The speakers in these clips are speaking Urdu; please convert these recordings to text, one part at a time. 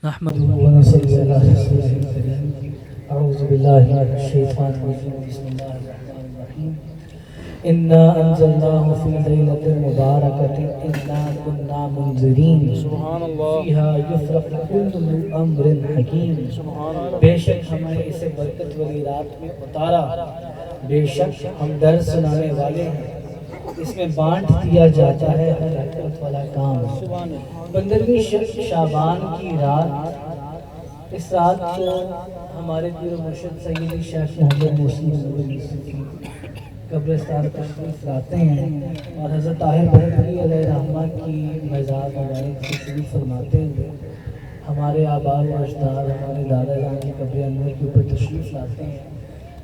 نحمده ونصلي على رسوله الكريم. أعوذ بالله من الشيطان الرجيم. بسم الله الرحمن الرحيم. إنا أنزلناه في ليلة مباركة إنا كنا منذرين فيها يفرق كل أمر حكيم. بے شک ہم نے اسے برکت والی رات میں اتارا، بے شک ہم درس سنانے والے ہیں، اس میں بانٹ دیا جاتا ہے ہر حکمت والا کام. 15ویں شعبان کی رات، اس رات کو ہمارے پیر و مرشد سیدی شیخ محمد محسن یوسفی قبرستان تشریف لاتے ہیں اور حضرت طاہر بہتری علیہ رحمہ کی مزار مبارک سے شریف فرماتے ہوئے ہمارے آباء و اجداد، ہمارے دادا جان کی قبر انور کے اوپر تشریف لاتے ہیں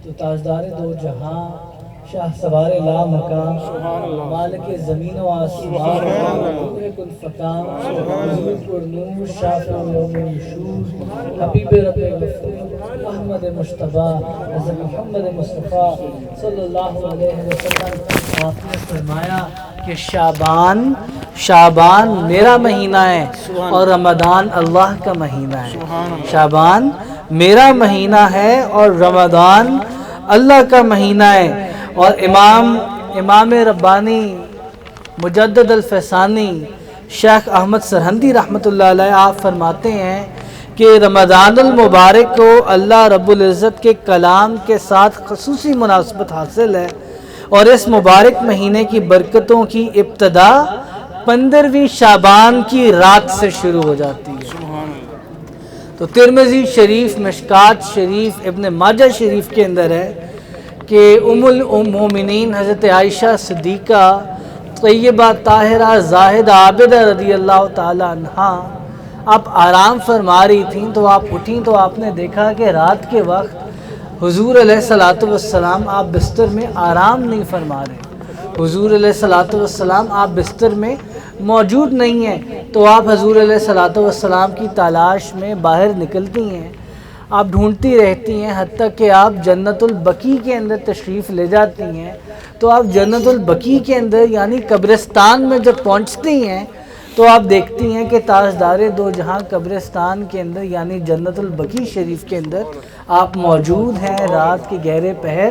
تو تاجدار دو جہاں، شاہ سوار لا مقام، مالک زمین و آسمان، مدرک الفقام، حضور پر نور، شافع یوم النشور، حبیب رب غفور، احمد مصطفیٰ، حضرت محمد مصطفیٰ صلی اللہ علیہ وسلم. آپ نے فرمایا کہ شعبان میرا مہینہ ہے اور رمضان اللہ کا مہینہ ہے. شعبان میرا مہینہ ہے اور رمضان اللہ کا مہینہ ہے. اور امام ربانی مجدد الفیضانی شیخ احمد سرہندی رحمۃ اللہ علیہ آپ فرماتے ہیں کہ رمضان المبارک کو اللہ رب العزت کے کلام کے ساتھ خصوصی مناسبت حاصل ہے اور اس مبارک مہینے کی برکتوں کی ابتدا 15ویں شعبان کی رات سے شروع ہو جاتی ہے. تو ترمذی شریف، مشکات شریف، ابن ماجہ شریف کے اندر ہے کہ ام المومنین حضرت عائشہ صدیقہ طیبہ طاہرہ زاہدہ عابدہ رضی اللہ تعالی عنہا آپ آرام فرما رہی تھیں تو آپ اٹھیں تو آپ نے دیکھا کہ رات کے وقت حضور علیہ الصلوۃ والسلام آپ بستر میں آرام نہیں فرما رہے. حضور علیہ الصلوۃ والسلام آپ بستر میں موجود نہیں ہیں تو آپ حضور علیہ الصلوۃ والسلام کی تلاش میں باہر نکلتی ہیں، آپ ڈھونڈتی رہتی ہیں حتیٰ کہ آپ جنت البقیع کے اندر تشریف لے جاتی ہیں. تو آپ جنت البقیع کے اندر یعنی قبرستان میں جب پہنچتی ہیں تو آپ دیکھتی ہیں کہ تاجدار دو جہاں قبرستان کے اندر یعنی جنت البقیع شریف کے اندر آپ موجود ہیں رات کے گہرے پہر،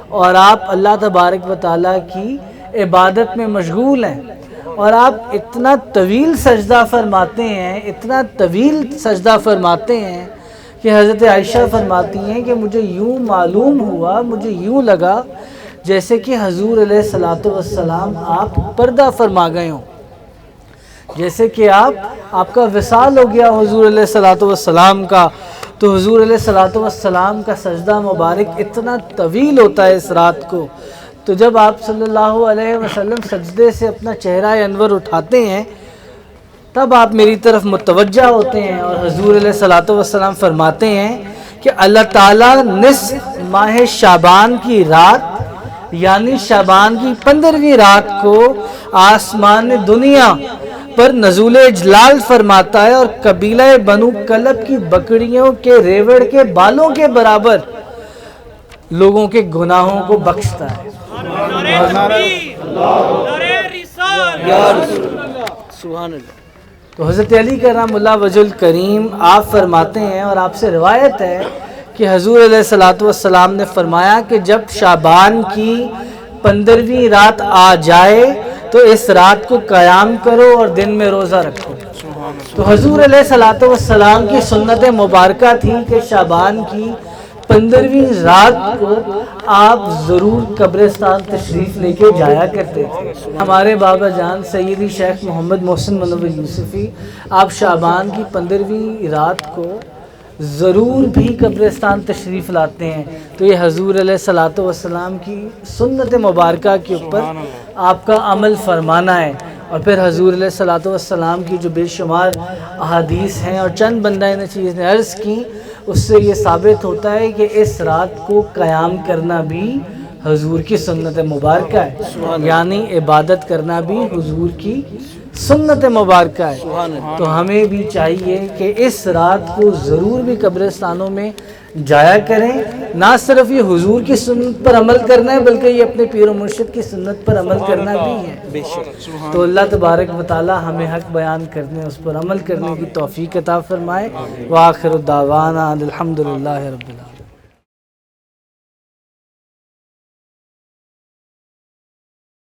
اور آپ اللہ تبارک و تعالیٰ کی عبادت میں مشغول ہیں. اور آپ اتنا طویل سجدہ فرماتے ہیں، اتنا طویل سجدہ فرماتے ہیں کہ حضرت عائشہ فرماتی ہیں کہ مجھے یوں معلوم ہوا، مجھے یوں لگا جیسے کہ حضور علیہ الصلوۃ والسلام آپ پردہ فرما گئے ہوں، جیسے کہ آپ کا وصال ہو گیا حضور علیہ الصلوۃ والسلام کا. تو حضور علیہ الصلوۃ والسلام کا سجدہ مبارک اتنا طویل ہوتا ہے اس رات کو. تو جب آپ صلی اللہ علیہ وسلم سجدے سے اپنا چہرہ انور اٹھاتے ہیں تب آپ میری طرف متوجہ ہوتے ہیں اور حضور علیہ الصلوۃ والسلام فرماتے ہیں کہ اللہ تعالیٰ نصف ماہ شعبان کی رات یعنی شعبان کی 15ویں رات کو آسمان دنیا پر نزول اجلال فرماتا ہے اور قبیلہ بنو کلب کی بکریوں کے ریوڑ کے بالوں کے برابر لوگوں کے گناہوں کو بخشتا ہے. سبحان اللہ. تو حضرت علی کرم اللہ وجہ الکریم آپ فرماتے ہیں اور آپ سے روایت ہے کہ حضور علیہ الصلوۃ والسلام نے فرمایا کہ جب شعبان کی 15ویں رات آ جائے تو اس رات کو قیام کرو اور دن میں روزہ رکھو. تو حضور علیہ الصلوۃ والسلام کی سنت مبارکہ تھی کہ شعبان کی 15ویں رات کو آپ ضرور قبرستان تشریف لے کے جایا کرتے تھے. ہمارے بابا جان سیدی شیخ محمد محسن منور یوسفی آپ شعبان کی 15ویں رات کو ضرور بھی قبرستان تشریف لاتے ہیں. تو یہ حضور علیہ الصلوۃ والسلام کی سنت مبارکہ کے اوپر آپ کا عمل فرمانا ہے. اور پھر حضور علیہ الصلوۃ والسلام کی جو بے شمار احادیث ہیں اور چند بندہ نچیز نے عرض کی اس سے یہ ثابت ہوتا ہے کہ اس رات کو قیام کرنا بھی حضور کی سنت مبارکہ ہے، یعنی عبادت کرنا بھی حضور کی سنت مبارکہ ہے، تو ہمیں بھی چاہیے کہ اس رات کو ضرور بھی قبرستانوں میں جایا کریں. نہ صرف یہ حضور کی سنت پر عمل کرنا ہے بلکہ یہ اپنے پیر و مرشد کی سنت پر عمل کرنا بھی ہے. تو اللہ تبارک و تعالی ہمیں حق بیان کرنے، اس پر عمل کرنے کی توفیق عطا فرمائے. وآخر الدعوانا الحمدللہ رب العالمین.